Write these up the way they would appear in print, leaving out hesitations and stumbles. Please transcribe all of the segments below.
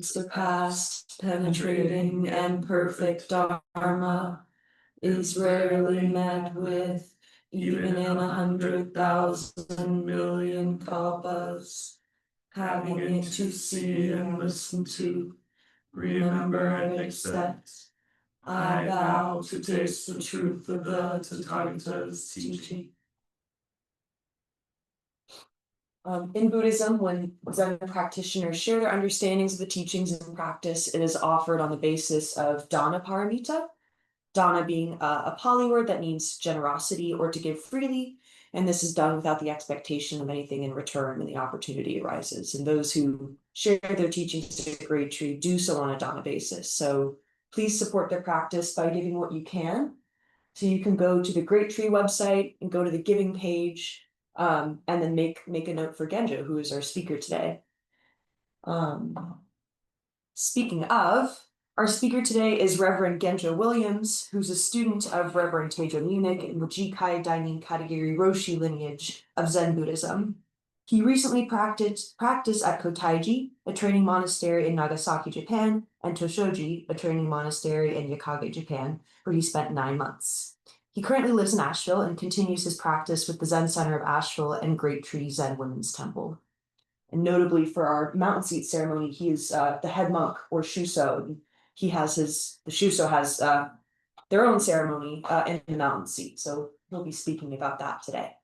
surpassed, penetrating, and perfect Dharma is rarely met with, even in 100,000 million kalpas. Having it to see and listen to, remember and accept, I vow to taste the truth of the Tathagata's teaching. In Buddhism, when Zen practitioners share their understandings of the teachings and practice, it is offered on the basis of dana paramita. Dana being a Pali word that means generosity or to give freely, and this is done without the expectation of anything in return when the opportunity arises. And those who share their teachings at Great Tree do so on a dana basis. So please support their practice by giving what you can. So you can go to the Great Tree website and go to the giving page, and then make a note for Genjo, who is our speaker today. Speaking of, our speaker today is Reverend Genjo Williams, who's a student of Reverend Teijo Munnich in the Jikai Dainin Katagiri Roshi lineage of Zen Buddhism. He recently practiced at Kotaiji, a training monastery in Nagasaki, Japan, and Toshoji, a training monastery in Yakage, Japan, where he spent 9 months. He currently lives in Asheville and continues his practice with the Zen Center of Asheville and Great Tree Zen Women's Temple. And notably for our mountain seat ceremony, he is the head monk or shuso. The shuso has their own ceremony in the mountain seat. So he'll be speaking about that today.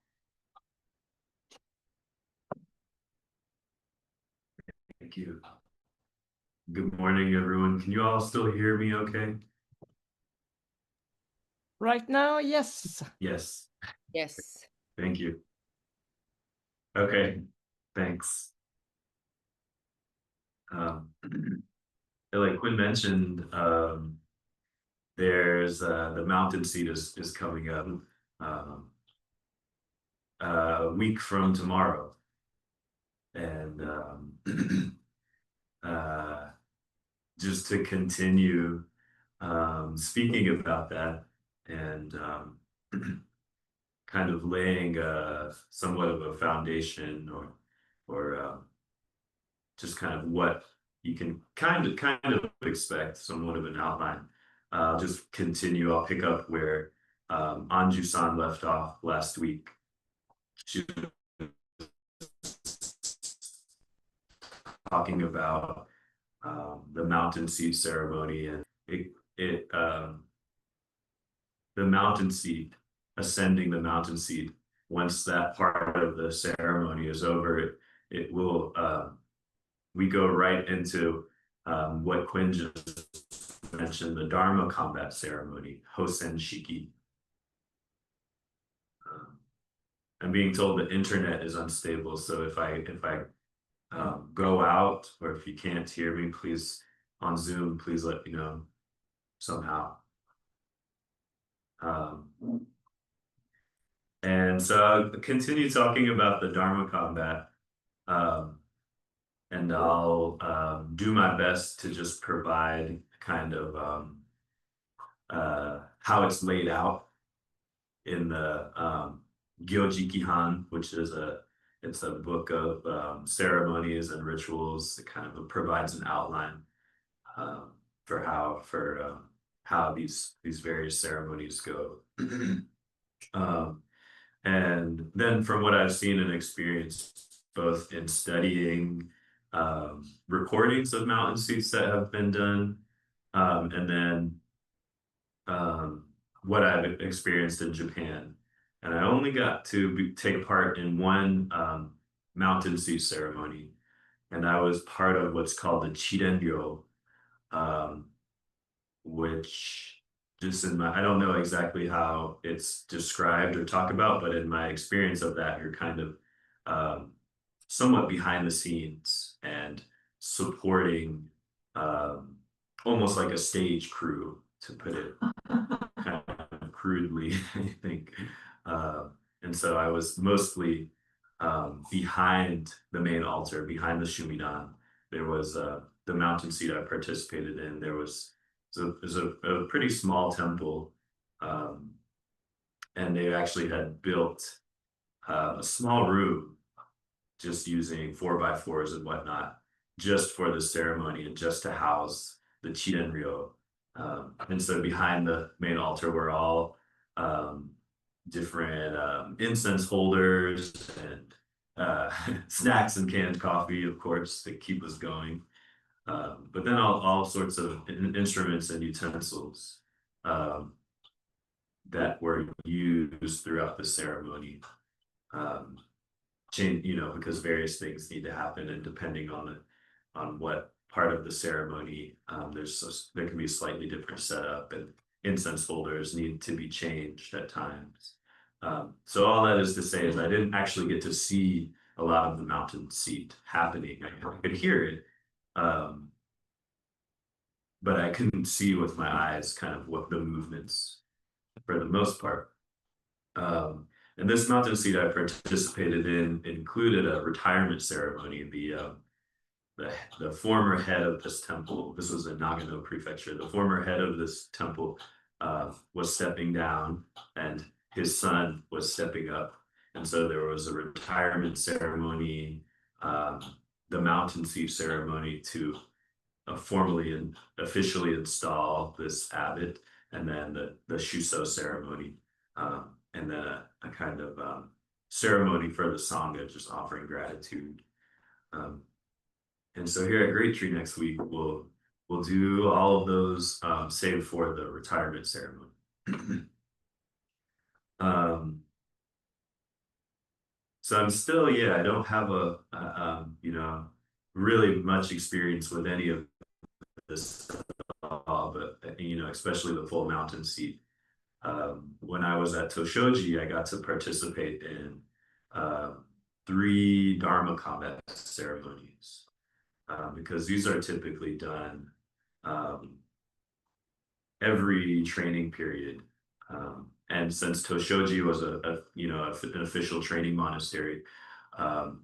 Thank you. Good morning, everyone. Can you all still hear me okay? Right now, yes. Yes. Yes. Thank you. Okay, thanks. Like Quinn mentioned, there's the mountain seat is coming up a week from tomorrow. And just to continue speaking about that and kind of laying somewhat of a foundation or just kind of what you can kind of expect, somewhat of an outline. I'll just continue. I'll pick up where Anju-san left off last week. She was talking about the mountain seat ceremony, and the mountain seat, ascending the mountain seat. Once that part of the ceremony is over, it will we go right into what Quinn just mentioned, the Dharma combat ceremony, Hosen Shiki. I'm being told the internet is unstable, so if I go out, or if you can't hear me, please, on Zoom, please let me know somehow. And so I'll continue talking about the Dharma combat, and I'll do my best to just provide kind of how it's laid out in the Gyoji Kihan, which is it's a book of ceremonies and rituals. It kind of provides an outline for how these various ceremonies go. And then from what I've seen and experienced, both in studying recordings of mountain seats that have been done, and then what I've experienced in Japan. And I only got to take part in one mountain seat ceremony, and I was part of what's called the Chirenryo, which just I don't know exactly how it's described or talked about, but in my experience of that, you're kind of somewhat behind the scenes and supporting almost like a stage crew, to put it kind of crudely, I think. And so I was mostly behind the main altar, behind the Shuminan. There was the mountain seat I participated in. There was a pretty small temple, and they actually had built a small room just using 4x4s and whatnot. just for the ceremony and just to house the Chidenryo. And so behind the main altar were all different incense holders and snacks and canned coffee, of course, to keep us going. But then all sorts of instruments and utensils that were used throughout the ceremony. Change, because various things need to happen, and depending on what part of the ceremony, there can be a slightly different setup, and incense holders need to be changed at times. So all that is to say is I didn't actually get to see a lot of the mountain seat happening. I could hear it, but I couldn't see with my eyes kind of what the movements for the most part. And this mountain seat I participated in included a retirement ceremony. The former head of this temple, this was in Nagano Prefecture, the former head of this temple was stepping down and his son was stepping up. And so there was a retirement ceremony, the mountain seat ceremony to formally and officially install this abbot, and then the Shuso ceremony, and then a kind of ceremony for the Sangha, just offering gratitude. And so here at Great Tree next week, we'll do all of those, save for the retirement ceremony. So I'm still, I don't have really much experience with any of this at all, but especially the full mountain seat. When I was at Toshoji, I got to participate in 3 Dharma combat ceremonies, because these are typically done every training period. And since Toshoji was an official training monastery,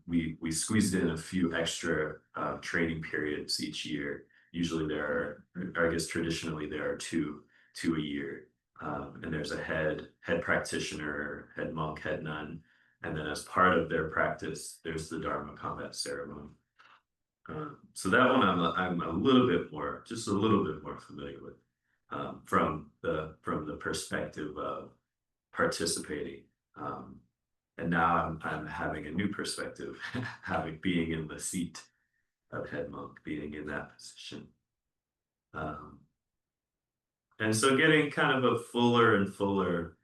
we squeezed in a few extra training periods each year. Usually traditionally there are two a year. And there's a head practitioner, head monk, head nun, and then as part of their practice, there's the Dharma combat ceremony. So that one I'm a little bit more familiar with, from the perspective of participating. And now I'm having a new perspective, being in the seat of head monk, being in that position. And so getting kind of a fuller and fuller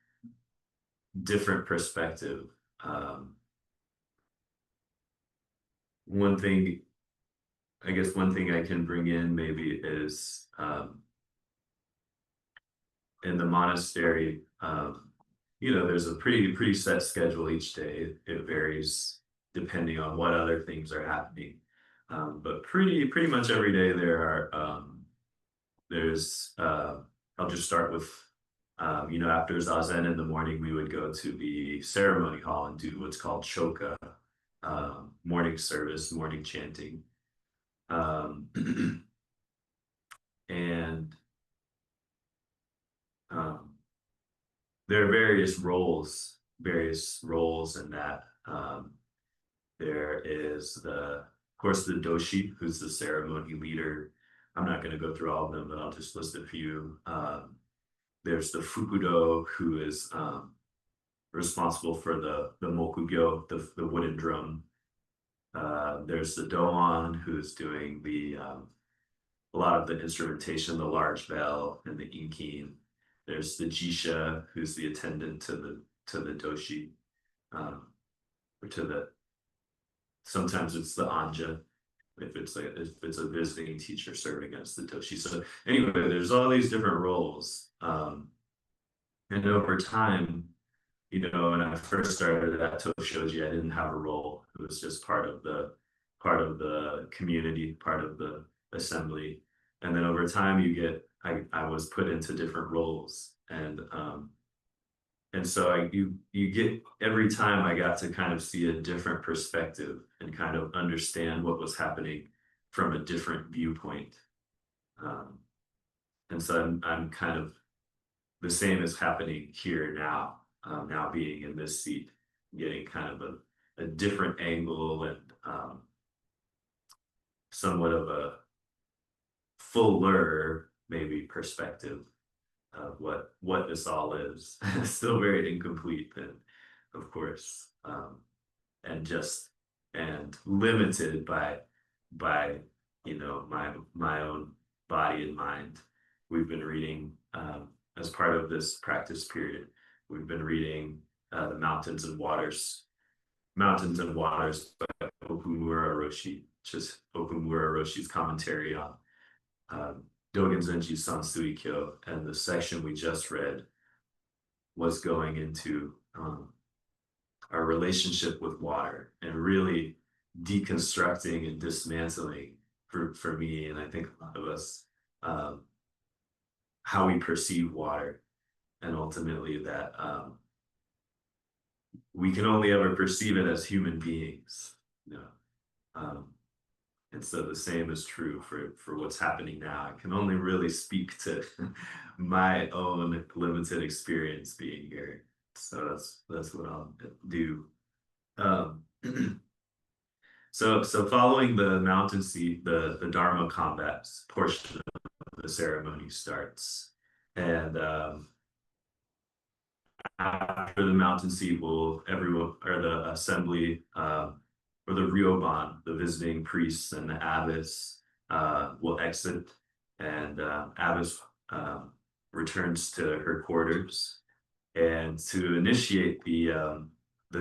different perspective. One thing I can bring in maybe is in the monastery, there's a pretty set schedule each day. It varies depending on what other things are happening. But pretty much every day I'll just start with, after Zazen in the morning, we would go to the ceremony hall and do what's called shoka, morning service, morning chanting. And there are various roles in that. There is of course, the doshi, who's the ceremony leader. I'm not going to go through all of them, but I'll just list a few. There's the fukudo, who is responsible for the mokugyo, the wooden drum. There's the doan, who's doing a lot of the instrumentation, the large bell and the inkin. There's the jisha, who's the attendant to the doshi, or sometimes it's the anja, if it's a visiting teacher serving as the doshi. So anyway, there's all these different roles, and over time, when I first started at Toshoji, I didn't have a role. It was just part of the community, part of the assembly. And then over time I was put into different roles. And so you get, every time I got to kind of see a different perspective and kind of understand what was happening from a different viewpoint. And so I'm kind of, the same is happening here now. Now being in this seat, getting kind of a different angle and somewhat of a fuller, maybe, perspective of what this all is. Still very incomplete, then, of course, and limited by my own body and mind. We've been reading as part of this practice period. We've been reading the Mountains and Waters by Okumura Roshi, which is Okumura Roshi's commentary on Dogen Zenji Sansui Kyo, and the section we just read was going into our relationship with water and really deconstructing and dismantling for me, and I think a lot of us, how we perceive water, and ultimately that we can only ever perceive it as human beings, and so the same is true for what's happening now. I can only really speak to my own limited experience being here. So that's what I'll do. So following the mountain seat, the Dharma combat portion of the ceremony starts. And after the mountain seat, everyone, or the assembly, or the Ryoban, the visiting priests and the abbess, will exit, and abbess returns to her quarters. And to initiate the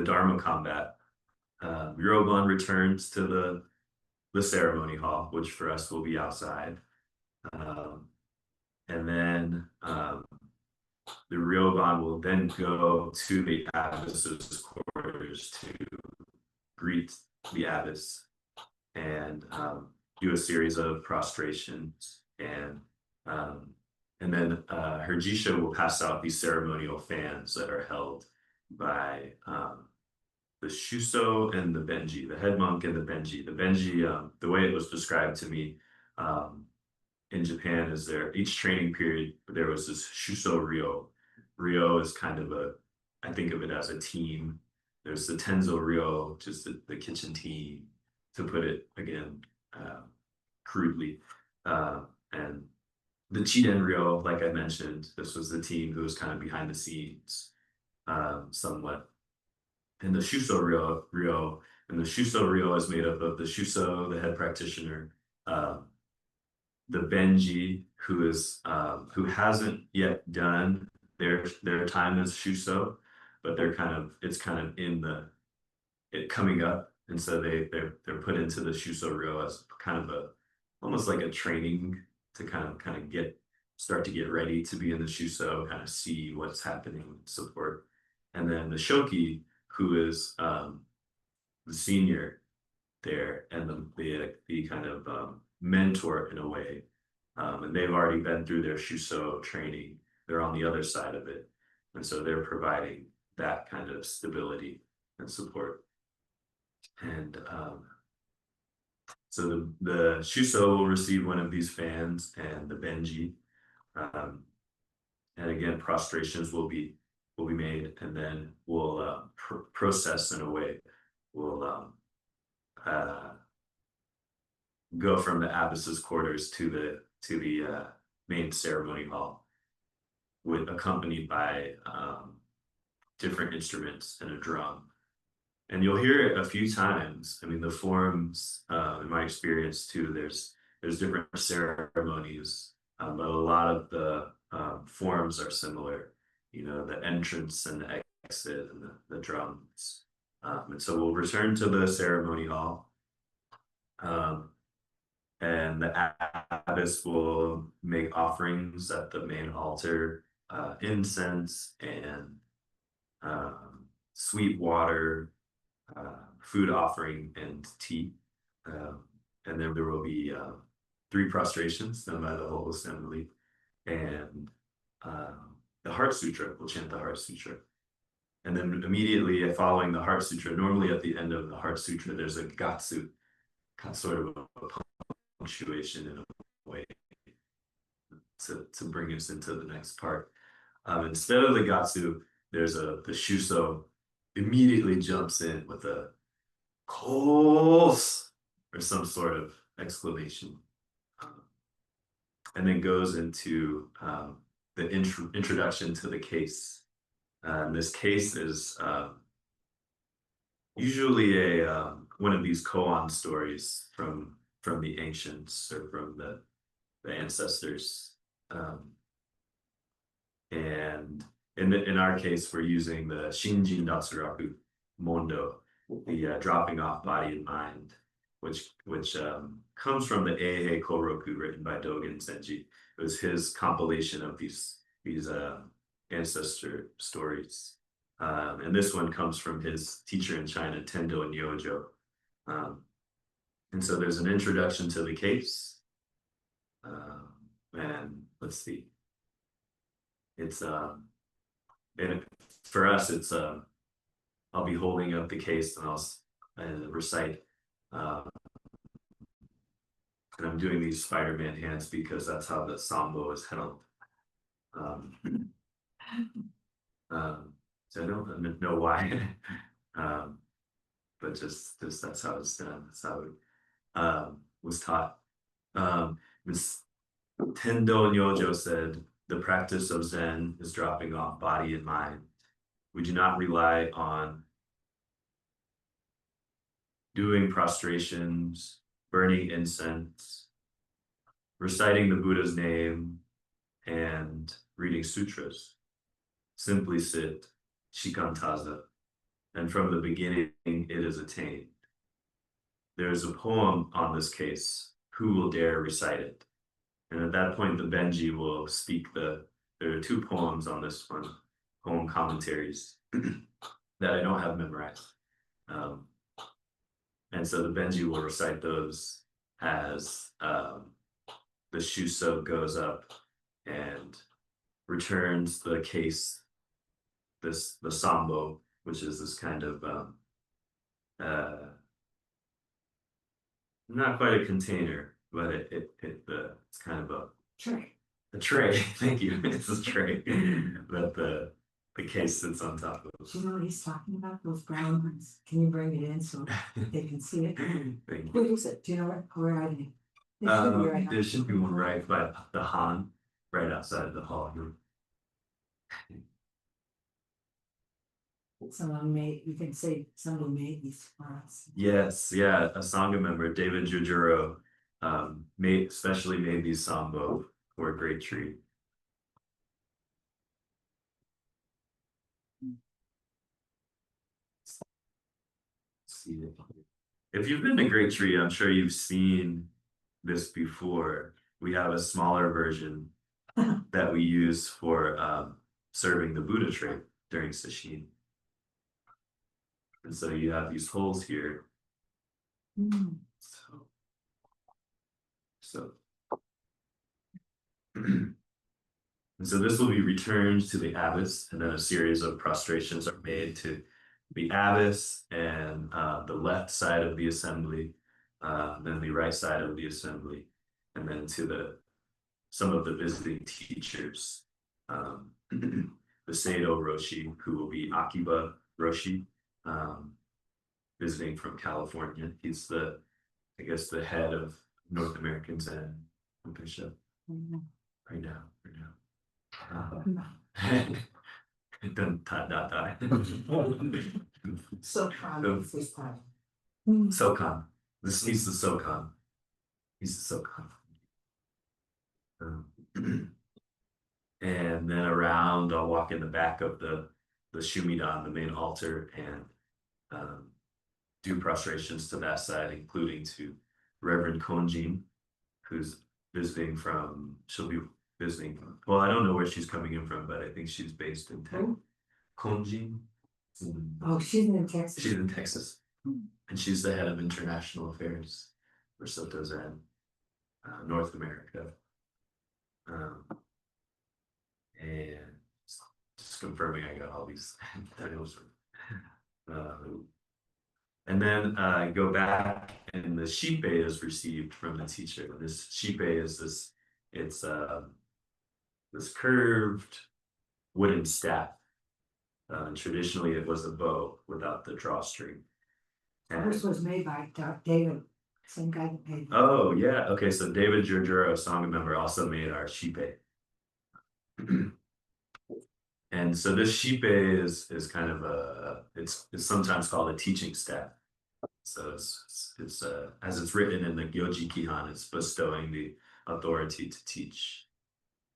Dharma combat, Ryoban returns to the ceremony hall, which for us will be outside. And then the Ryoban will then go to the abbess's quarters to greet the abbess and do a series of prostrations, and then her Jisho will pass out these ceremonial fans that are held by the Shuso and the Benji, the head monk and the Benji. The Benji, the way it was described to me in Japan is each training period, there was this Shuso Ryo. Ryo is kind of I think of it as a team. There's the Tenzo Ryo, just the kitchen team, to put it again crudely. And the Chiden Ryo, like I mentioned, this was the team who was kind of behind the scenes somewhat. And the Shuso Ryo, and the Shuso Ryo is made up of the Shuso, the head practitioner, the Benji, who hasn't yet done their time as Shuso, but it's kind of in it coming up, and so they're put into the Shuso Ryo as kind of almost like a training to kind of start to get ready to be in the Shuso, kind of see what's happening, support. And then the Shoki, who is the senior there, and the kind of mentor in a way, and they've already been through their Shuso training. They're on the other side of it, and so they're providing that kind of stability and support. And so the Shuso will receive one of these fans, and the Benji, and again prostrations will be made, and then we'll process in a way. We'll go from the abbess's quarters to the main ceremony hall, accompanied by different instruments and a drum. And you'll hear it a few times. I mean, the forms, in my experience too, there's different ceremonies, but a lot of the forms are similar. The entrance and the exit and the drums. And so we'll return to the ceremony hall. And the abbess will make offerings at the main altar, incense and sweet water, food offering, and tea. And then there will be 3 prostrations done by the whole assembly. And the Heart Sutra, we'll chant the Heart Sutra. And then immediately following the Heart Sutra, normally at the end of the Heart Sutra, there's a Gatsu, sort of a punctuation in a way to bring us into the next part. Instead of the Gatsu, there's the Shuso immediately jumps in with a Kos, or some sort of exclamation. And then goes into the introduction to the case. This case is usually a one of these koan stories from the ancients or from the ancestors. And in our case, we're using the Shinjin Datsuraku Mondo, the dropping off body and mind, which comes from the Eihei Koroku written by Dogen Zenji. It was his compilation of these ancestor stories. And this one comes from his teacher in China, Tendo Nyojo. And so there's an introduction to the case. And let's see. It's and for us, it's I'll be holding up the case and I'll recite. And I'm doing these Spider-Man hands because that's how the sambo is held. So I don't know why, but just that's how it's done. That's how it was taught. Ms. Tendo Nyojo said, the practice of Zen is dropping off body and mind. We do not rely on doing prostrations, burning incense, reciting the Buddha's name, and reading sutras. Simply sit, shikantaza, and from the beginning it is attained. There is a poem on this case. Who will dare recite it? And at that point, the Benji will speak there are 2 poems on this one, poem commentaries, that I don't have memorized. And so the Benji will recite those as the Shuso goes up and returns the case, the sambo, which is this kind of not quite a container, but it's kind of a tray. Thank you. It's a tray that the case sits on top of. Do you know what he's talking about? Those brown ones. Can you bring it in so they can see it? Thank you. Where is it? Do you know where I did? There should be one right by the Han, right outside the hall. Someone made, you can say somebody made these for us. Yes, yeah, a Sangha member, David Jujuro, especially made these sambo for a great treat. See, if you've been to Great Tree, I'm sure you've seen this before. We have a smaller version that we use for serving the Buddha tray during sesshin. And so you have these holes here. So and so this will be returned to the abbess, and then a series of prostrations are made to the abbess and the left side of the assembly, then the right side of the assembly, and then to some of the visiting teachers. The Seido Roshi, who will be Akiba Roshi, visiting from California. He's I guess the head of North American Zen bishop right now. Dun, ta, da, da. So proud of this time. Sokan. He's the Sokan. He's the Sokan. And then around, I'll walk in the back of the Shumidan, the main altar, and do prostrations to that side, including to Reverend Konjin, who's visiting from, she'll be visiting from, well, I don't know where she's coming in from, but I think she's based in Texas. Konjin. Oh, she's in Texas. She's in Texas. And she's the head of international affairs for Soto Zen, North America. And just confirming I got all these titles. And then I go back, and the shipe is received from the teacher. This shipe is this curved wooden staff. Traditionally, it was a bow without the drawstring. This was made by David Same guy that paid. Oh yeah, okay. So David Giorgiro, song member, also made our shipe. And so this shipe is kind of it's sometimes called a teaching staff. So it's as it's written in the Gyoji Kihan, it's bestowing the authority to teach.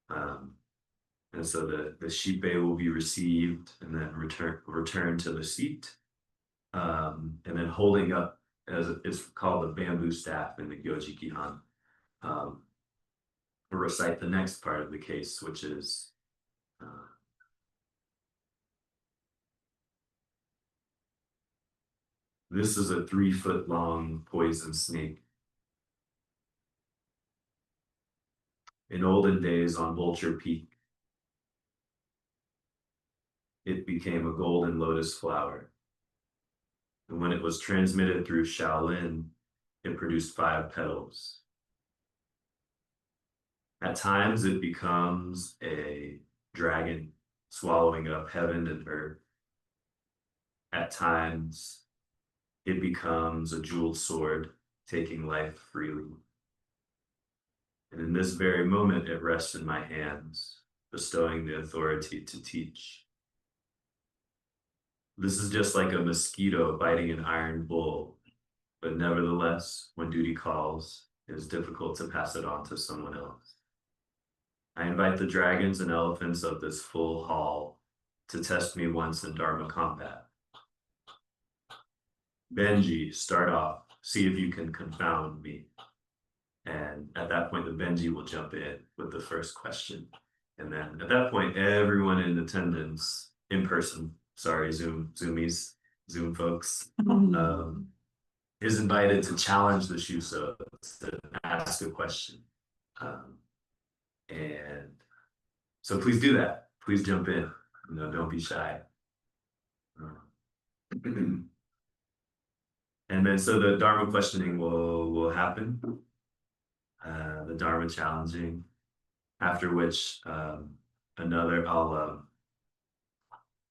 And so the shipe will be received and then return to the seat. And then holding up, as it's called the bamboo staff in the Gyoji Kihan, recite the next part of the case, which is this is a 3-foot long poison snake. In olden days on Vulture Peak, it became a golden lotus flower. And when it was transmitted through Shaolin, it produced 5 petals. At times, it becomes a dragon swallowing up heaven and earth. At times, it becomes a jeweled sword taking life freely. And in this very moment, it rests in my hands, bestowing the authority to teach. This is just like a mosquito biting an iron bull, but nevertheless, when duty calls, it is difficult to pass it on to someone else. I invite the dragons and elephants of this full hall to test me once in Dharma combat. Benji, start off, see if you can confound me. And at that point, the Benji will jump in with the first question. And then at that point, everyone in attendance, in person, sorry, Zoomies, Zoom folks, is invited to challenge the Shuso, to ask a question. And so please do that. Please jump in. Don't be shy. And then so the Dharma questioning will happen. The Dharma challenging, after which I'll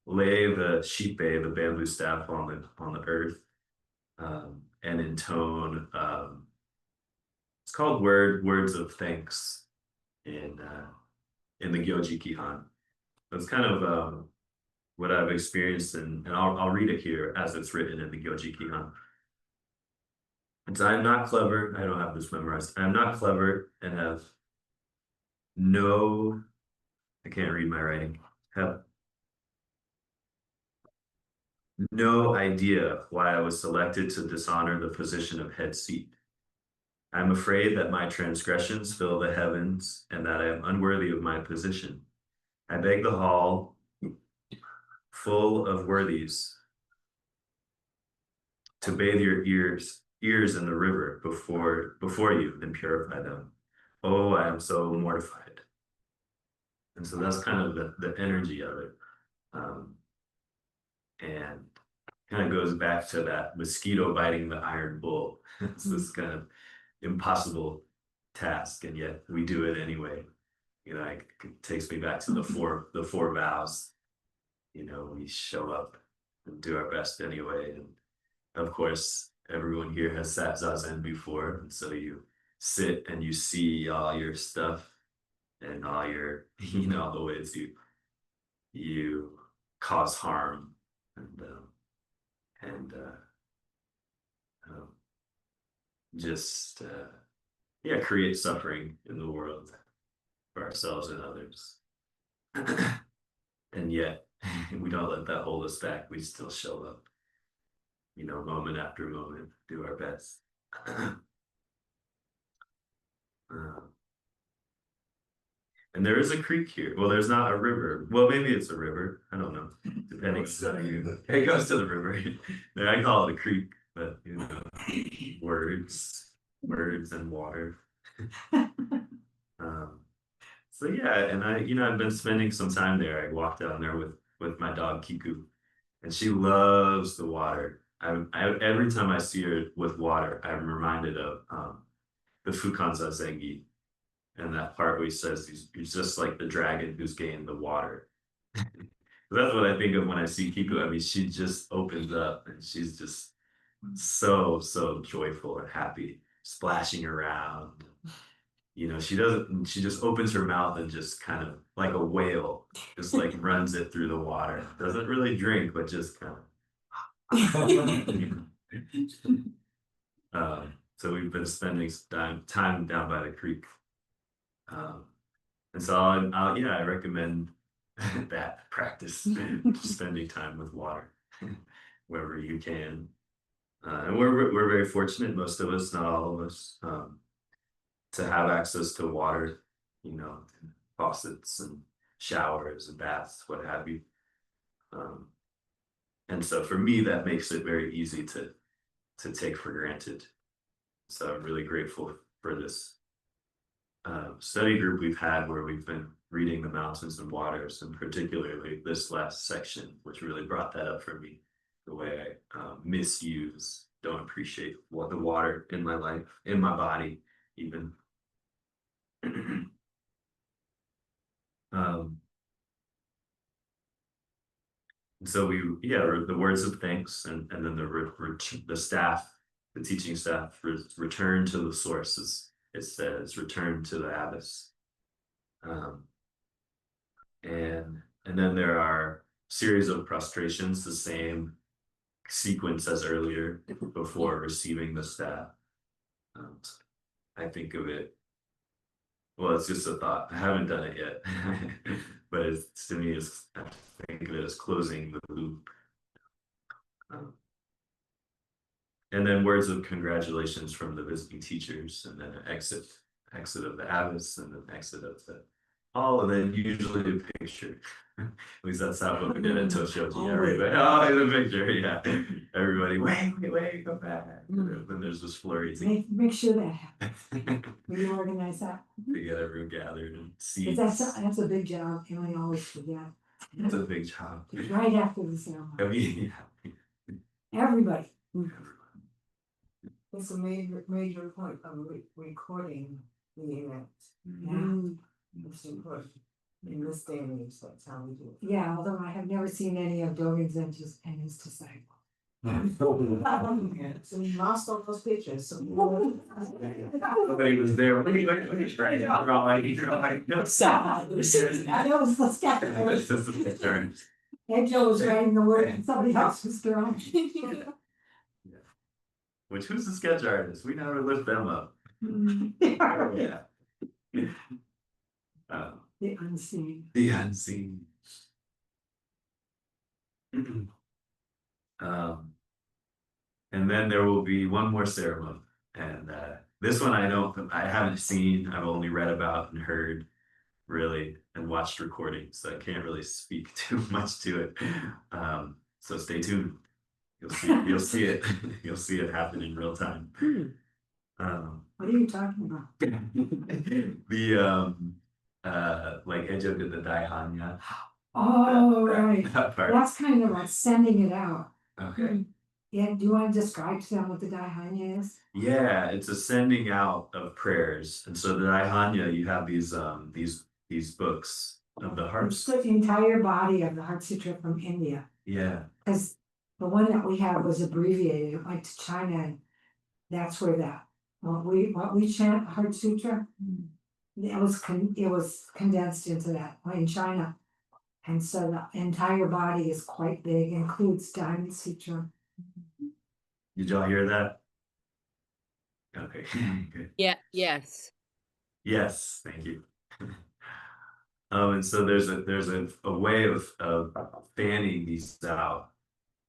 lay the shipe, the bamboo staff, on the earth, and intone. It's called words of thanks in the Gyoji Kihan. That's kind of what I've experienced, and I'll read it here as it's written in the Gyoji Kihan. And so I'm not clever. I don't have this memorized. I'm not clever and have I can't read my writing. Have no idea why I was selected to dishonor the position of head seat. I'm afraid that my transgressions fill the heavens and that I am unworthy of my position. I beg the hall full of worthies to bathe your ears in the river before you and purify them. Oh, I am so mortified. And so that's kind of the energy of it. And kind of goes back to that mosquito biting the iron bull. It's this kind of impossible task, and yet we do it anyway. It takes me back to the four vows. We show up and do our best anyway. And of course, everyone here has sat zazen before, and so you sit and you see all your stuff and all your, all the ways you cause harm and just create suffering in the world for ourselves and others. And yet we don't let that hold us back. We still show up, moment after moment, do our best. And there is a creek here. Well, there's not a river. Well, maybe it's a river. I don't know. Depending on you. It goes to the river. I call it a creek, but words and water. So yeah, and I've been spending some time there. I walked down there with my dog Kiku, and she loves the water. Every time I see her with water, I'm reminded of the Fukanza Zengi. And that part where he says he's just like the dragon who's gained the water. That's what I think of when I see Kiku. I mean, she just opens up and she's just so joyful and happy. splashing around. You know, she just opens her mouth and just kind of like a whale, just like runs it through the water. Doesn't really drink, but just kind of. So we've been spending time down by the creek. And so I recommend that practice, spending time with water wherever you can. And we're very fortunate, most of us, not all of us, to have access to water, you know, faucets and showers and baths, what have you. And so for me, that makes it very easy to take for granted. So I'm really grateful for this study group we've had where we've been reading the mountains and waters, and particularly this last section, which really brought that up for me, the way I misuse, don't appreciate what the water in my life, in my body, even. So the words of thanks, and then the staff, the teaching staff, return to the sources. It says return to the abyss. And then there are series of prostrations, the same sequence as earlier before receiving the staff. I think of it, well, it's just a thought. I haven't done it yet, but to me, I think of it as closing the loop. And then words of congratulations from the visiting teachers, and then an exit of the abbess, and then exit of the hall, and then usually a picture. At least that's how what we did at Toshoji. Everybody, the picture, yeah. Everybody, wait, go back. And then there's this flurry to Make sure that happens. Will you organize that? get everyone gathered and see. 'Cause that's a big job, and I always forget. It's a big job. Right after the ceremony. I mean, Everybody. It's a major point of recording the event. It's important. In this day and age, that's how we do it. Yeah, although I have never seen any of Dogen's and his disciples. So we lost all those pictures, so. nobody was there. Wait, no, stop. I know it's the skeptic. This is the picture. Genjo was writing the word and somebody else was drawing. Which, who's the sketch artist? We never lift them up. Yeah. The unseen. The unseen. And then there will be one more ceremony, and this one I haven't seen. I've only read about and heard, really, and watched recordings, so I can't really speak too much to it. So stay tuned. You'll see it. You'll see it happen in real time. What are you talking about? The like Ejo did the Daihanya. Oh, right. That part. That's kind of like sending it out. Okay. Yeah, do you want to describe to them what the Daihanya is? Yeah, it's a sending out of prayers, and so the Daihanya, you have these books of the It's hearts. the entire body of the Heart Sutra from India. Yeah. Because the one that we have was abbreviated, it went to China, and that's where what we chant Heart Sutra, it was condensed into that in China. And so the entire body is quite big, includes Diamond Sutra. Did y'all hear that? Okay. Good. Yeah, yes. Yes, thank you. And so there's a way of fanning these out.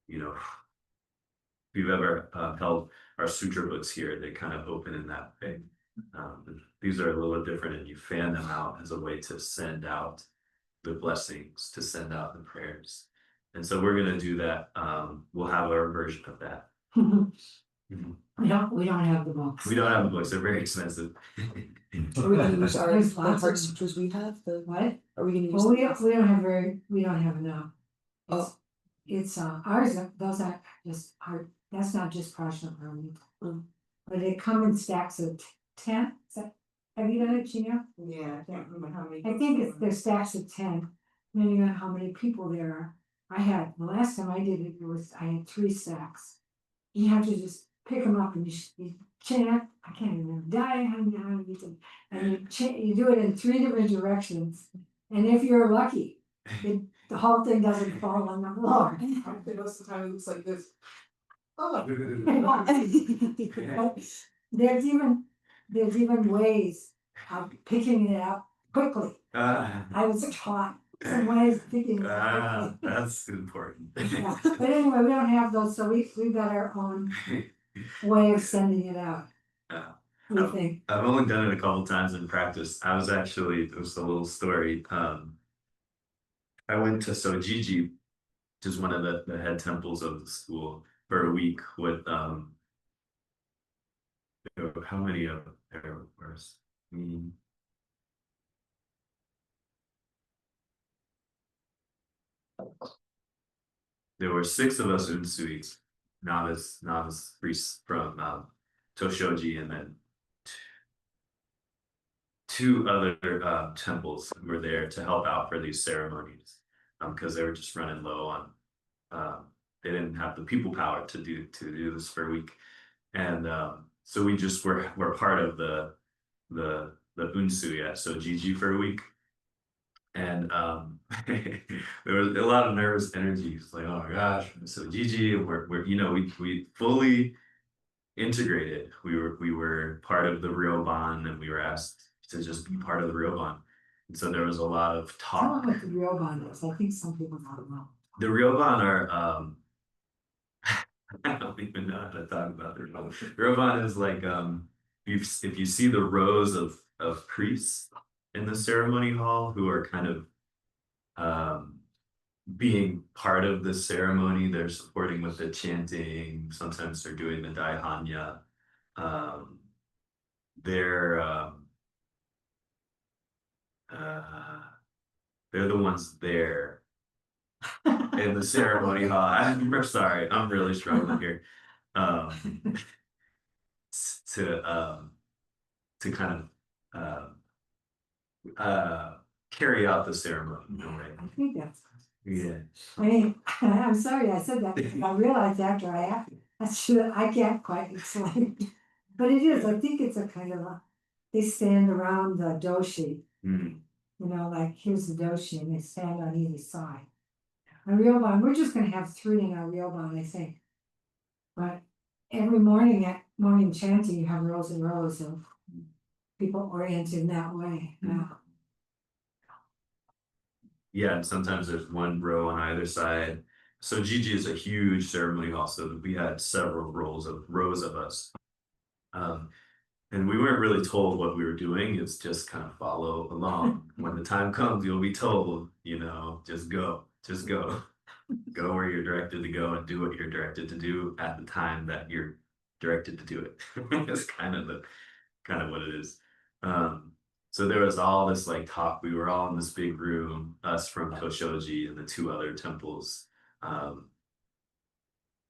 You know, if you've ever held our sutra books here, they kind of open in that way. These are a little different, and you fan them out as a way to send out the blessings, to send out the prayers. And so we're gonna do that. We'll have our version of that. We don't have the books. We don't have the books; they're very expensive. Are we gonna use There's the lots heart of- sutras we have? What? Are we gonna use? Well, we don't have enough. Oh. It's ours, those are just art, that's not just Prajna. But they come in stacks of 10, have you done it, Gina? Yeah, I can't remember how many. I think there's stacks of 10, depending on how many people there are. The last time I did it, I had 3 stacks. You have to just pick them up and you chant, I can't remember, and you do it in 3 different directions. And if you're lucky, the whole thing doesn't fall on the floor. Most of the time it looks like this. Oh. There's even ways of picking it up quickly. I was taught some ways of picking it up quickly. That's important. Yeah, but anyway, we don't have those, so we've got our own way of sending it out. We think. I've only done it a couple times in practice. I was actually, it was a little story. I went to Sojiji, which is one of the head temples of the school, for a week with how many of there were? There were 6 of us Unsui, novice priests from Toshoji, and then 2 other temples who were there to help out for these ceremonies, because they were just running low on they didn't have the people power to do this for a week, and so we just were part of the Unsui at Sojiji for a week. And there was a lot of nervous energy. It's like, oh my gosh, so Gigi, we're you know, we fully integrated. We were part of the Ryoban, and we were asked to just be part of the Ryoban. And so there was a lot of Tell talk. them what the Ryoban is. I think some people don't know. The Ryoban are I don't even know how to talk about the Ryoban. Ryoban is like if you see the rows of priests in the ceremony hall who are kind of being part of the ceremony, they're supporting with the chanting, sometimes they're doing the Daihanya. They're the ones there in the ceremony hall. I'm sorry, I'm really struggling here. To kind of carry out the ceremony, right? I think that's. Yeah. I mean, I'm sorry I said that, because I realized after I can't quite explain. But it is, I think it's a kind of they stand around the doshi, Mm. you know, like here's the doshi, and they stand on either side. A ryoban, we're just gonna have 3 in our ryoban, I think. But every morning at morning chanting, you have rows and rows of people oriented in that way. Yeah. Yeah, and sometimes there's one row on either side. So Gigi is a huge ceremony hall, so we had several rows of us. And we weren't really told what we were doing. It's just kind of follow along. When the time comes, you'll be told, you know, just go. Go where you're directed to go and do what you're directed to do at the time that you're directed to do it. It's kind of what it is. So there was all this like talk. We were all in this big room, us from Toshoji and the 2 other temples.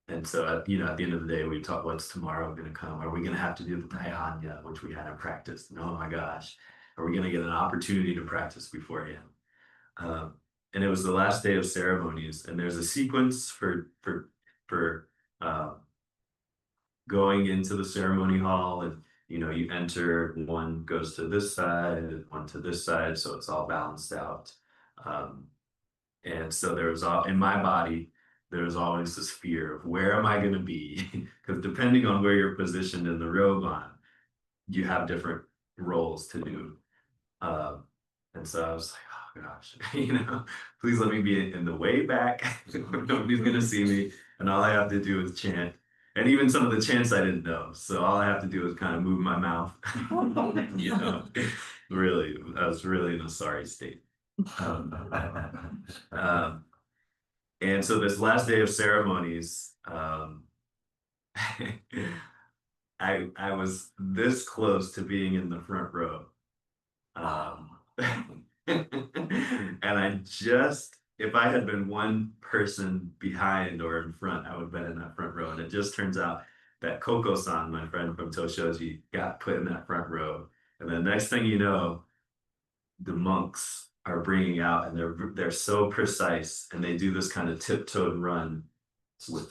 And so at the end of the day, we talked, what's tomorrow going to come? Are we going to have to do the Daihanya, which we hadn't practiced? And oh my gosh, are we going to get an opportunity to practice beforehand? And it was the last day of ceremonies, and there's a sequence for going into the ceremony hall, and you enter, one goes to this side, one to this side, so it's all balanced out. And so there was in my body, there was always this fear of where am I going to be? Because depending on where you're positioned in the ryoban, you have different roles to do. And so I was like, oh gosh, please let me be in the way back. Nobody's going to see me. And all I have to do is chant. And even some of the chants I didn't know. So all I have to do is kind of move my mouth. Really, I was really in a sorry state. And so this last day of ceremonies, I was this close to being in the front row. And if I had been one person behind or in front, I would have been in that front row. And it just turns out that Koko-san, my friend from Toshoji, got put in that front row. And the next thing you know, the monks are bringing out, and they're so precise, and they do this kind of tiptoed run with,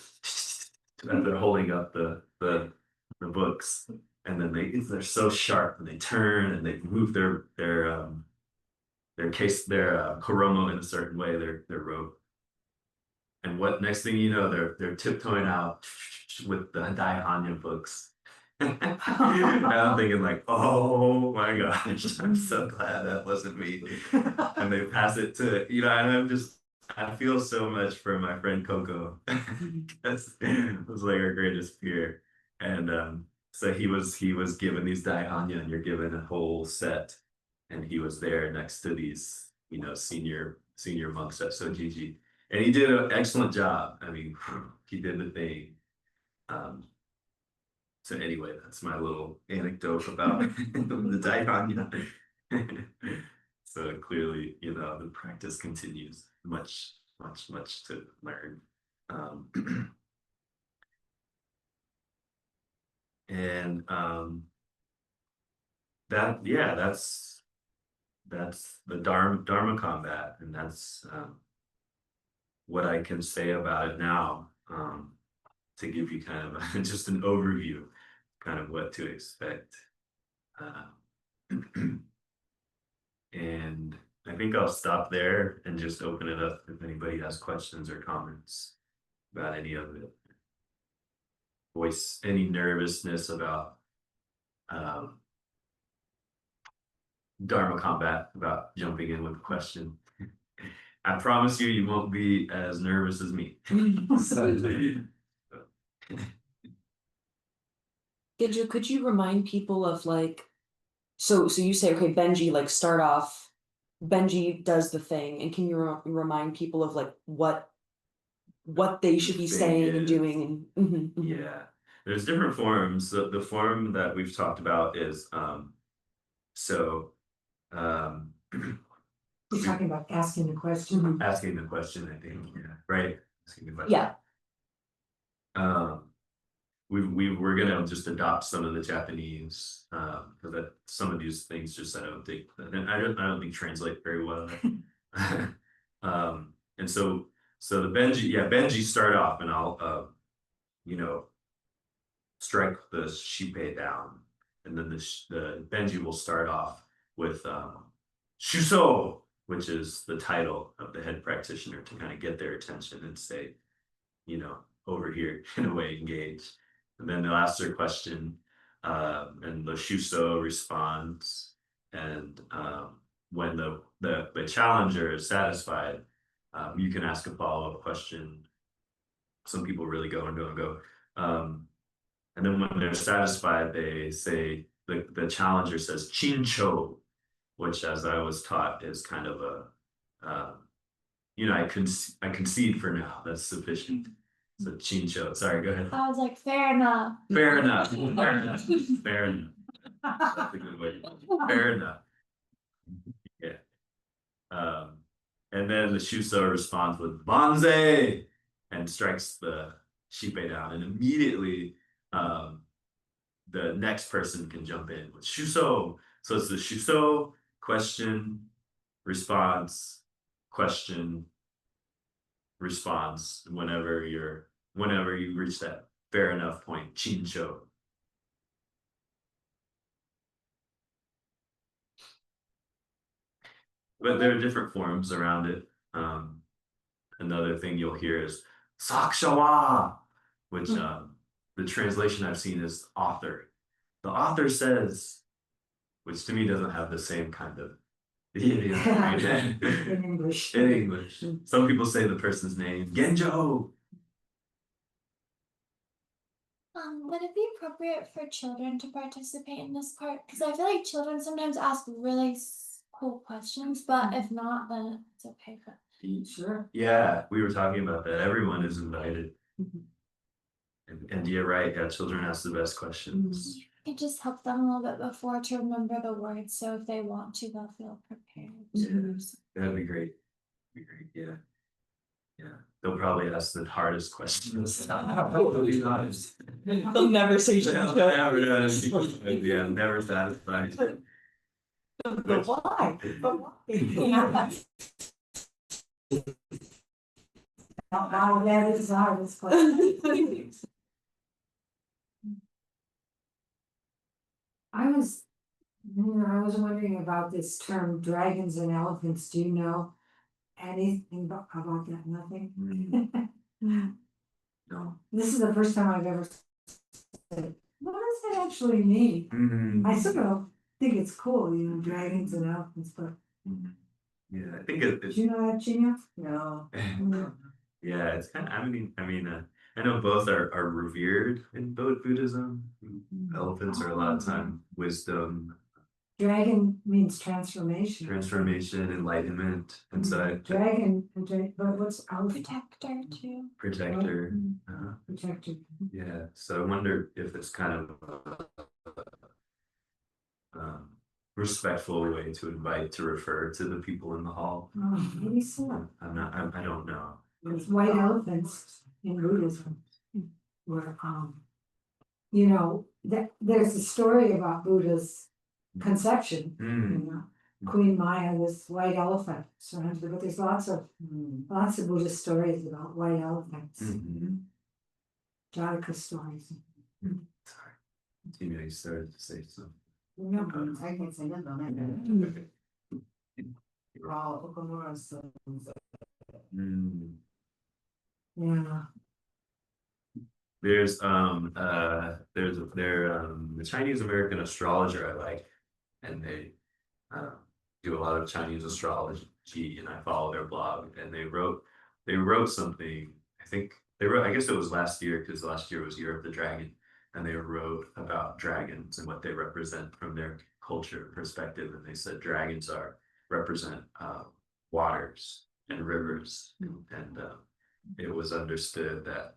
and they're holding up the books, and then they're so sharp and they turn and they move their koromo in a certain way, their rope. And what next thing you know, they're tiptoeing out with the Daihanya books. And I'm thinking like, oh my gosh, I'm so glad that wasn't me. And they pass it to, and I feel so much for my friend Coco. That's it was like our greatest fear. And so he was given these Daihanya, and you're given a whole set, and he was there next to these, senior monks at Sojiji. And he did an excellent job. I mean, he did the thing. So anyway, that's my little anecdote about the Daihanya. So clearly, the practice continues. Much to learn. And that's the Dharma combat, and that's what I can say about it now, to give you kind of just an overview, kind of what to expect. And I think I'll stop there and just open it up if anybody has questions or comments about any of it. Voice any nervousness about Dharma combat, about jumping in with a question. I promise you won't be as nervous as me. Genjo, could you remind people of like, so you say, okay, Benji, like start off, Benji does the thing, and can you remind people of like what they should be thing saying and is. doing? And Yeah, there's different forms. The form that we've talked about is We're talking about asking the question. asking the question, I think, right? Asking the question. Yeah. We're gonna just adopt some of the Japanese, because that some of these things just I don't think translate very well. And so the Benji start off, and I'll strike the Shippei down, and then the Benji will start off with Shuso, which is the title of the head practitioner, to kind of get their attention and say, over here, in a way, engage. And then they'll ask their question, and the Shuso responds. And when the challenger is satisfied, you can ask a follow-up question. Some people really go and don't go. And then when they're satisfied, they say, the challenger says Chincho, which, as I was taught, is kind of a, I concede for now, that's sufficient. So Chincho, sorry, go ahead. I was like, fair enough. Fair enough. Fair enough. Fair enough. That's a good way. Fair enough. Yeah. And then the Shuso responds with Banzai and strikes the Shippei down, and immediately the next person can jump in with Shuso. So it's the Shuso, question, response, question, response, whenever you reach that fair enough point, Chincho. But there are different forms around it. Another thing you'll hear is Sakshawa, which the translation I've seen is author. The author says, which to me doesn't have the same kind of In English. in English. Some people say the person's name, Genjo. Would it be appropriate for children to participate in this part? Because I feel like children sometimes ask really cool questions, but if not, then it's okay. Sure. Yeah, we were talking about that. Everyone is invited. And you're right, yeah, children ask the best questions. It just helps them a little bit before to remember the words, so if they want to, they'll feel prepared. Yeah, that'd be great. Yeah. They'll probably ask the hardest questions. They'll never say They'll never satisfied. But why? Wow, that is the hardest question. I was wondering about this term dragons and elephants. Do you know anything about that? Nothing? No. This is the first time I've ever said, what does that actually mean? I sort of think it's cool, you know, dragons and elephants, but Yeah, I think do you know that, Gina? No. yeah, it's kind of, I know both are revered in Buddhism. Elephants are a lot of time wisdom, Dragon means transformation. transformation, enlightenment, and so Dragon, but what's elephant? Protector too. protector. Protector. Yeah, so I wonder if it's kind of respectful way to invite to refer to the people in the hall. Oh, maybe so. I don't know. There's white elephants in Buddhism. Where, you know, there's a story about Buddha's conception, you know. Queen Maya was white elephant surrounded, but there's lots of Buddhist stories about white elephants. Jataka stories. Sorry. You started to say something. No, I can say that on that. Raw Okamura says. yeah. There's the Chinese American astrologer I like, and they do a lot of Chinese astrology, and I follow their blog, and they wrote something. I guess it was last year, because last year was Year of the Dragon, and they wrote about dragons and what they represent from their culture perspective, and they said dragons represent waters and rivers, and it was understood that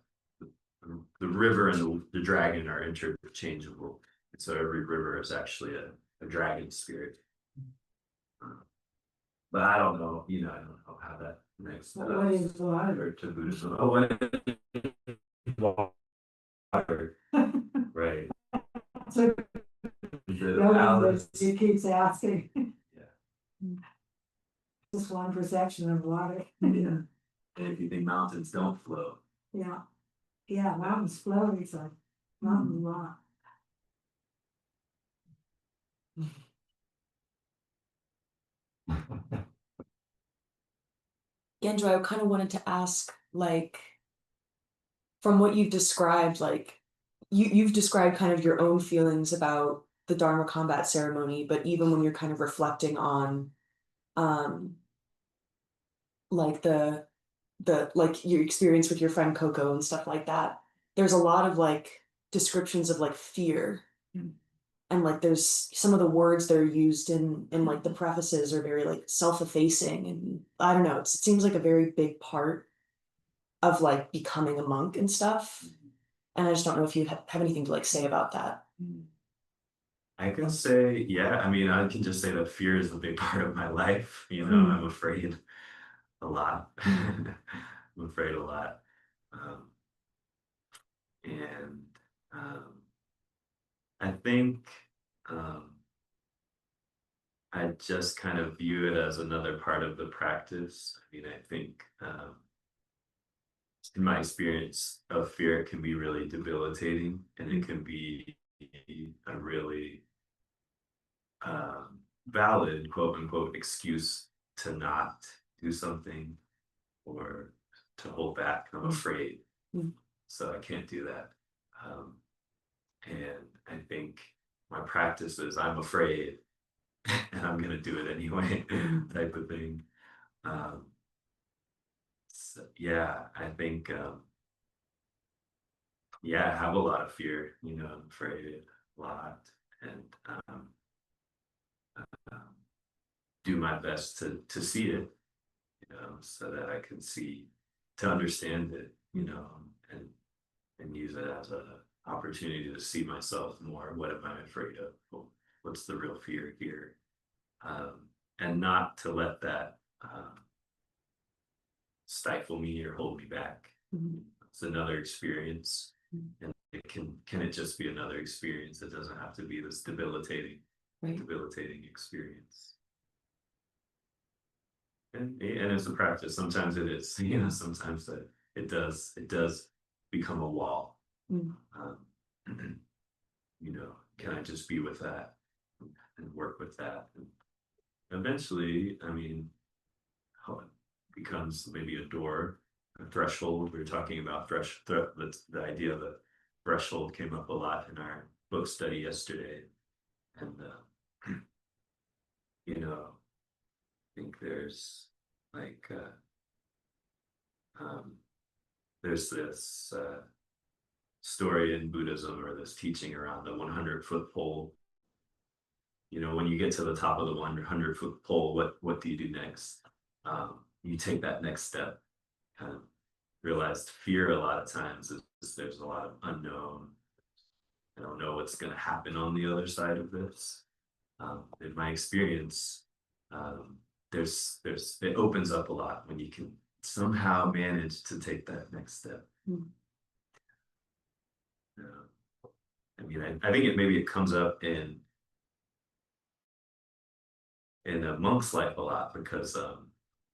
the river and the dragon are interchangeable. And so every river is actually a dragon spirit. But I don't know, I don't know how that connects What is water? to Buddhism. Oh, what is water? Right. So Alice. she keeps asking. Yeah. Just one perception of water. Yeah. And if you think mountains don't flow. Yeah. Yeah, mountains flow, it's a mountain rock. Genjo, I kind of wanted to ask, like, from what you've described, like, you've described kind of your own feelings about the Dharma combat ceremony, but even when you're kind of reflecting on, like like your experience with your friend Coco and stuff like that, there's a lot of like descriptions of like fear. And like there's some of the words that are used in like the prefaces are very like self-effacing, and I don't know, it seems like a very big part of like becoming a monk and stuff. And I just don't know if you have anything to like say about that. I can say, yeah, I can just say that fear is a big part of my life. I'm afraid a lot. I'm afraid a lot. And I think I just kind of view it as another part of the practice. I think in my experience of fear, it can be really debilitating, and it can be a really valid, quote unquote, excuse to not do something or to hold back. I'm afraid, so I can't do that. And I think my practice is I'm afraid and I'm gonna do it anyway, type of thing. So, yeah, I think I have a lot of fear, I'm afraid a lot, and do my best to see it, so that I can to understand it, and use it as an opportunity to see myself more. What am I afraid of? Well, what's the real fear here? And not to let that stifle me or hold me back. It's another experience, and it can it just be another experience? It doesn't have to be this debilitating experience. And it's a practice. Sometimes it is, sometimes it does become a wall. can I just be with that and work with that? And eventually, I mean, how it becomes maybe a door, a threshold. We were talking about the idea of a threshold came up a lot in our book study yesterday. And, you know, I think there's like, there's this story in Buddhism, or this teaching around the 100-foot pole. You know, when you get to the top of the 100-foot pole, what do you do next? You take that next step. Kind of realized fear a lot of times is there's a lot of unknown. I don't know what's going to happen on the other side of this. In my experience, it opens up a lot when you can somehow manage to take that next step. I mean, I think maybe it comes up in a monk's life a lot, because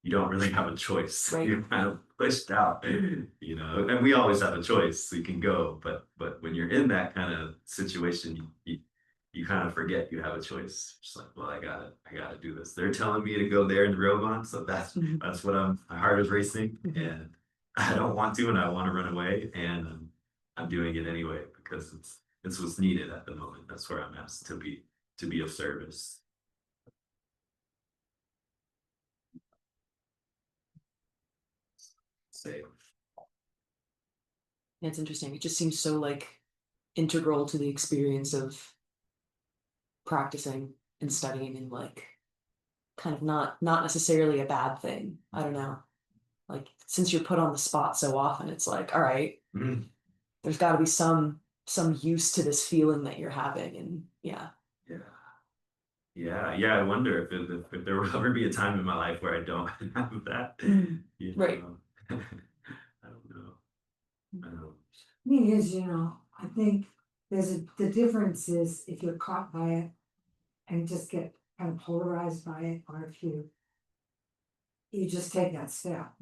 you don't really have a choice. Right. You're kind of pushed out, you know, and we always have a choice, so you can go, but when you're in that kind of situation, you kind of forget you have a choice. Just like, well, I gotta do this. They're telling me to go there in the Roban, so that's what my heart is racing, and I don't want to, and I want to run away, and I'm doing it anyway because it's what's needed at the moment. That's where I'm asked to be of service. Say, It's interesting. It just seems so like integral to the experience of practicing and studying, and like kind of not necessarily a bad thing. I don't know. Like, since you're put on the spot so often, it's like, all right, there's got to be some use to this feeling that you're having, and yeah. I wonder if there will ever be a time in my life where I don't have that. You know? Right. I don't know. Thing is, you know, I think the difference is if you're caught by it and just get kind of polarized by it, or if you just take that step.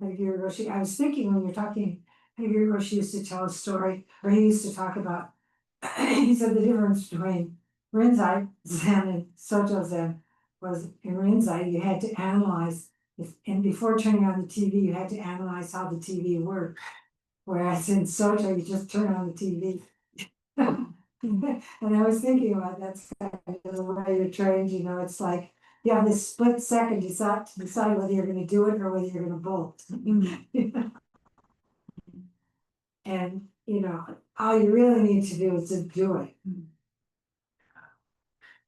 Katagiri Roshi, I was thinking when you're talking, Katagiri Roshi used to tell a story, or he used to talk about, he said the difference between Rinzai Zen and Soto Zen was, in Rinzai you had to analyze, and before turning on the TV you had to analyze how the TV worked, whereas in Soto you just turn on the TV. And I was thinking about that's kind of the way you're trained, you know, it's like you have this split second to decide whether you're gonna do it or whether you're gonna bolt. And, you know, all you really need to do is to do it.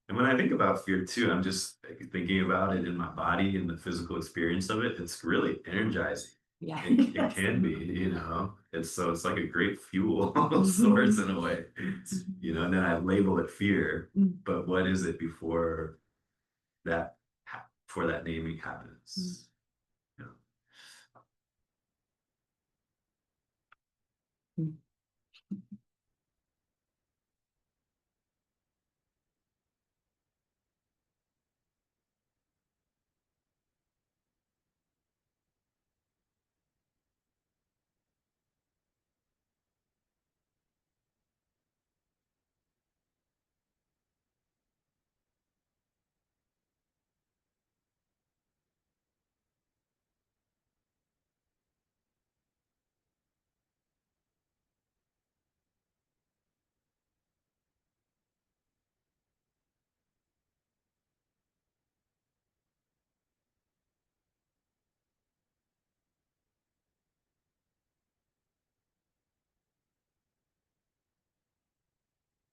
And when I think about fear too, I'm just thinking about it in my body and the physical experience of it. It's really energizing. Yeah. It can be, you know. It's like a great fuel of sorts in a way, you know. And then I label it fear, but what is it before that naming happens? You know?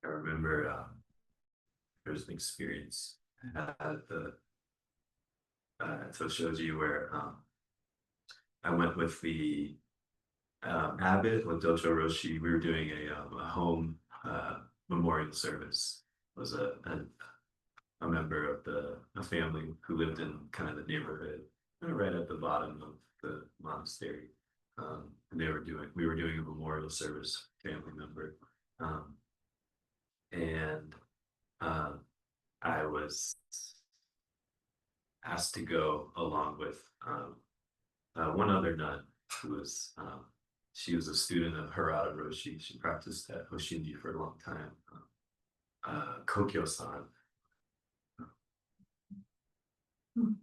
I remember there's an experience at the Toshoji where I went with the abbot with Dojo Roshi. We were doing a home memorial service. It was a member of a family who lived in kind of the neighborhood, right at the bottom of the monastery. And we were doing a memorial service, family member. And I was asked to go along with one other nun who was She was a student of Harada Roshi. She practiced at Hoshinji for a long time. Kokyo-san.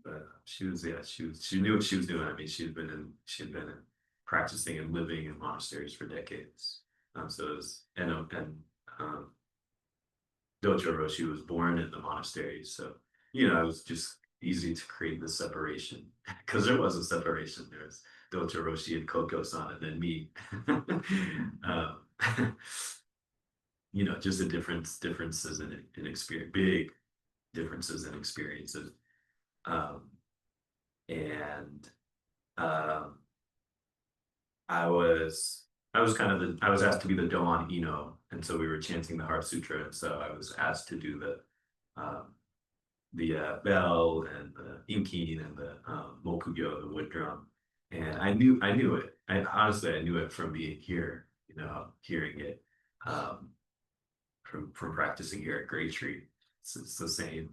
But she knew what she was doing. I mean, she'd been practicing and living in monasteries for decades. So it was, Dojo Roshi was born in the monastery, so it was just easy to create this separation because there was a separation. There was Dojo Roshi and Koko-san, and then me. Just the differences in experience, big differences in experiences. And I was asked to be the Doan Ino, and so we were chanting the Heart Sutra, and so I was asked to do the bell and the inkin and the mokugyo, the wood drum, and I knew it. Honestly, I knew it from being here, hearing it from practicing here at Great Tree. It's the same,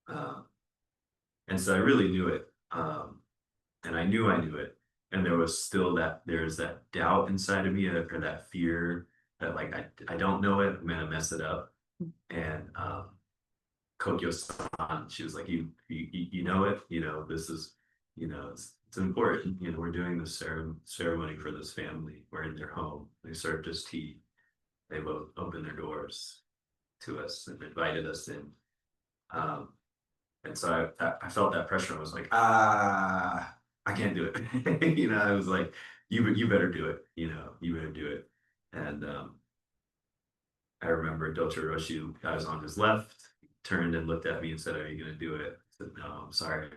and so I really knew it, and I knew it. And there was still there's that doubt inside of me, or that fear that like I don't know it, I'm gonna mess it up. And Kokyo-san, she was like, you know it, this is, it's important, we're doing this ceremony for this family. We're in their home. They served us tea. They both opened their doors to us and invited us in. And so I felt that pressure. I was like, I can't do it. I was like, you better do it. You better do it. And I remember Dojo Roshi, I was on his left, turned and looked at me and said, "Are you going to do it?" I said, "No, I'm sorry.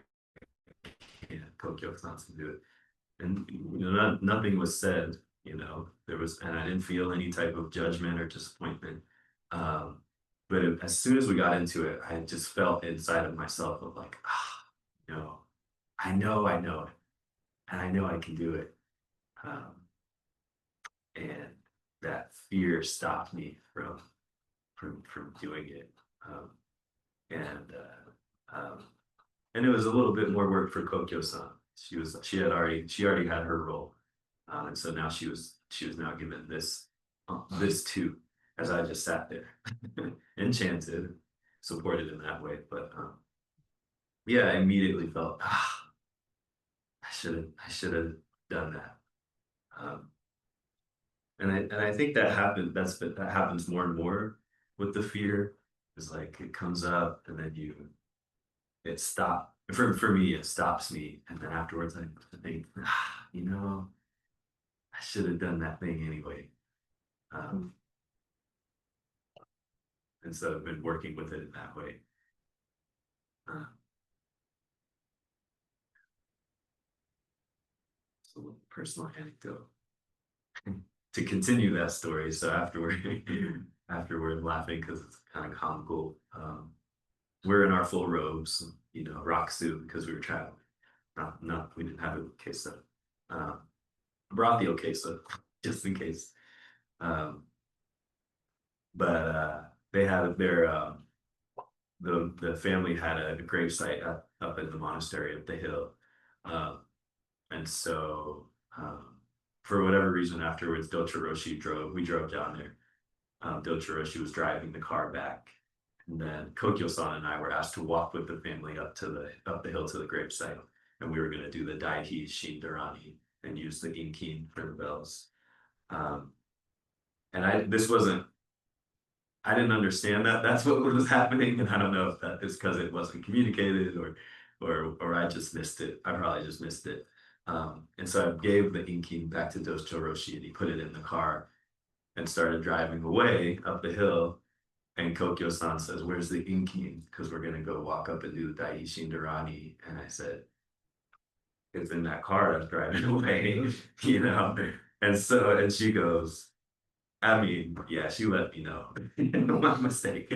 Kokyo-san's going to do it." And nothing was said. And I didn't feel any type of judgment or disappointment. But as soon as we got into it, I just felt inside of myself of like, no, I know it, and I know I can do it. And that fear stopped me from doing it. And it was a little bit more work for Kokyo-san. She already had her role, and so now she was now given this too, as I just sat there, enchanted, supported in that way. But yeah, I immediately felt I should have done that. And I think that happened. That happens more and more with the fear. It's like it comes up and then it stops. For me, it stops me, and then afterwards I think, I should have done that thing anyway. And so I've been working with it in that way. It's a little personal anecdote to continue that story. So afterward laughing because it's kind of comical. We're in our full robes, rock suit because we were traveling. We didn't have a queso. Brought the okesa just in case. But they had the family had a gravesite up in the monastery up the hill, and so for whatever reason afterwards, Dojo Roshi we drove down there. Dojo Roshi was driving the car back, and then Kokyo-san and I were asked to walk with the family up the hill to the gravesite, and we were going to do the Daihi Shindarani and use the inkin for the bells. And I didn't understand that that's what was happening, and I don't know if that is because it wasn't communicated or I just missed it. I probably just missed it. And so I gave the inkin back to Dojo Roshi, and he put it in the car and started driving away up the hill. And Kokyo-san says, "Where's the inkin? Because we're gonna go walk up and do the Daihi Shindarani." And I said, "It's in that car that's driving away," And she goes, I mean, yeah, she let me know. My mistake.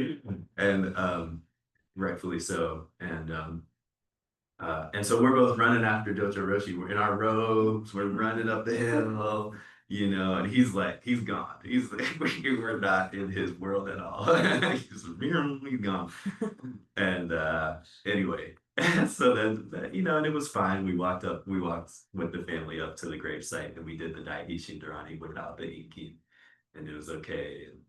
And rightfully so. And so we're both running after Dojo Roshi. We're in our robes, we're running up the hill, and he's gone. He's like, we're not in his world at all. He's gone. And anyway, And so then, and it was fine. We walked with the family up to the gravesite and we did the Daihishin Dharani without the inking. And it was okay. And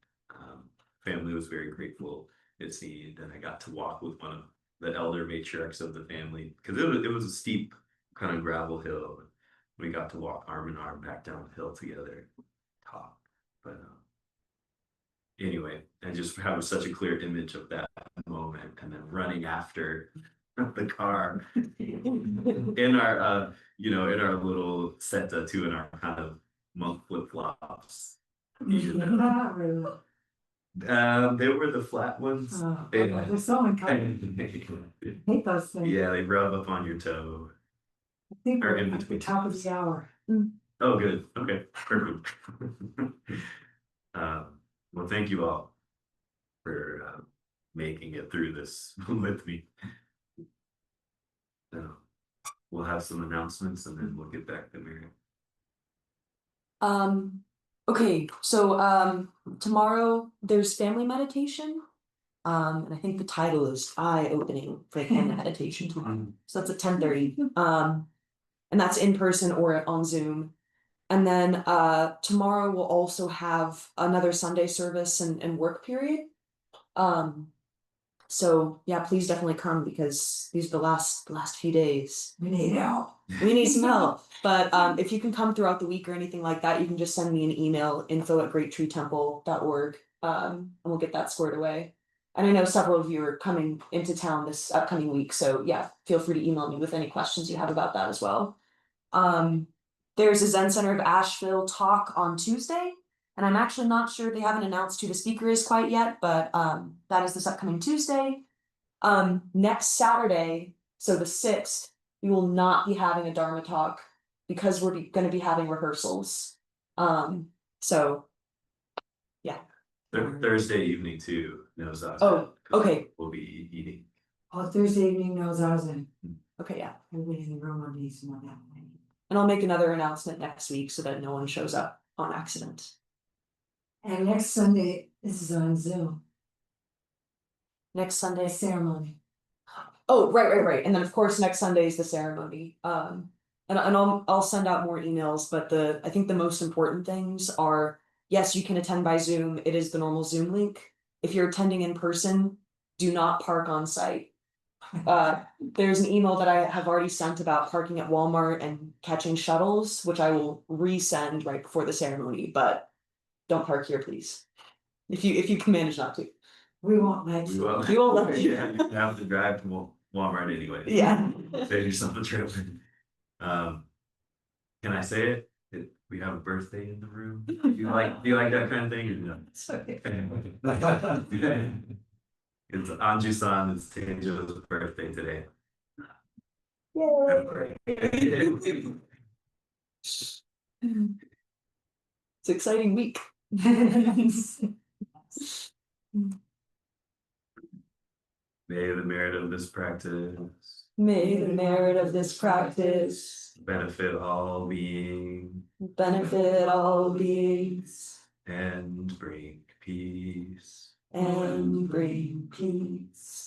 family was very grateful, it seemed. And I got to walk with one of the elder matriarchs of the family because it was a steep kind of gravel hill. We got to walk arm in arm back down the hill together, talk. But anyway, I just have such a clear image of that moment and then running after the car in our in our little seta too, in our kind of monk flip-flops. Not really. They were the flat ones. Oh, Yeah. they're so uncomfortable. Hate those things. Yeah, they rub up on your toe. I think or we're in at the between top of toes. the hour. Oh, good. Okay, perfect. Well, thank you all for making it through this with me. We'll have some announcements and then we'll get back to Mary. Okay, so tomorrow there's family meditation. And I think the title is eye-opening for the family meditation tomorrow. So that's at 10:30. And that's in person or on Zoom. And then tomorrow we'll also have another Sunday service and work period. So yeah, please definitely come because these are the last few days. We need help. We need some help. But if you can come throughout the week or anything like that, you can just send me an email, info@greattreetemple.org, and we'll get that squared away. And I know several of you are coming into town this upcoming week, so yeah, feel free to email me with any questions you have about that as well. There's a Zen Center of Asheville talk on Tuesday, and I'm actually not sure, they haven't announced who the speaker is quite yet, but that is this upcoming Tuesday. Next Saturday, so the 6th, we will not be having a Dharma talk because we're going to be having rehearsals. So yeah. Thursday evening too. Nagasaki. Oh, okay. We'll be eating. Oh, Thursday evening knows I was in. Okay, yeah. Everybody in the room will need to know that. And I'll make another announcement next week so that no one shows up on accident. And next Sunday, this is on Zoom, Next Sunday. the ceremony. Oh, right. And then of course next Sunday is the ceremony. And I'll send out more emails, but I think the most important things are, yes, you can attend by Zoom. It is the normal Zoom link. If you're attending in person, do not park on site. There's an email that I have already sent about parking at Walmart and catching shuttles, which I will resend right before the ceremony, but don't park here, please. If you can manage not to. We won't let We you. will. We won't let you. Yeah, you have to drive to Walmart anyway. Yeah. Save yourself a trip. Can I say it? We have a birthday in the room. Do you like that kind of thing? Or no? It's okay. It's Anju-san, it's Teijo's birthday today. Yay. It's an exciting week. May the merit of this practice May the merit of this practice benefit all beings benefit all beings and bring peace. and bring peace.